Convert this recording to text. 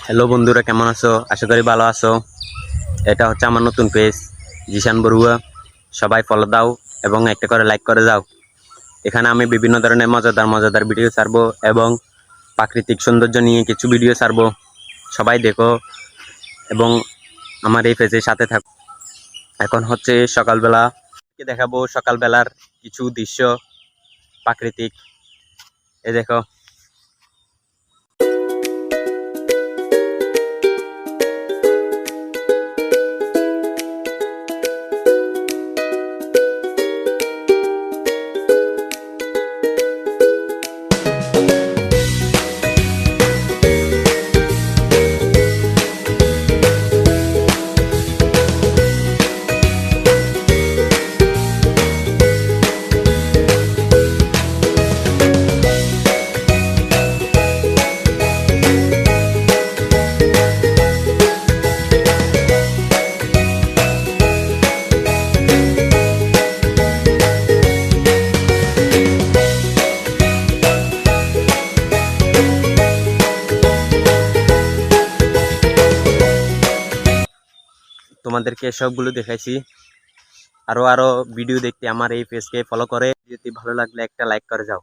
Hello বন্ধুরা, কেমন আছো? আশা করি ভালো আছো। এটা হচ্ছে আমার নতুন পেজ জিশান বড়ুয়া। সবাই ফলো দাও এবং একটা করে লাইক করে যাও। এখানে আমি বিভিন্ন ধরনের মজাদার মজাদার ভিডিও ছাড়বো এবং প্রাকৃতিক সৌন্দর্য নিয়ে কিছু ভিডিও ছাড়বো। সবাই দেখো এবং আমার এই পেজের সাথে থাকো। এখন হচ্ছে সকালবেলা, দেখাবো সকালবেলার কিছু দৃশ্য প্রাকৃতিক। এ দেখো, তোমাদেরকে সবগুলো দেখাইছি। আরো ভিডিও দেখতে আমার এই পেজকে ফলো করে, যদি ভালো লাগলে একটা লাইক করে যাও।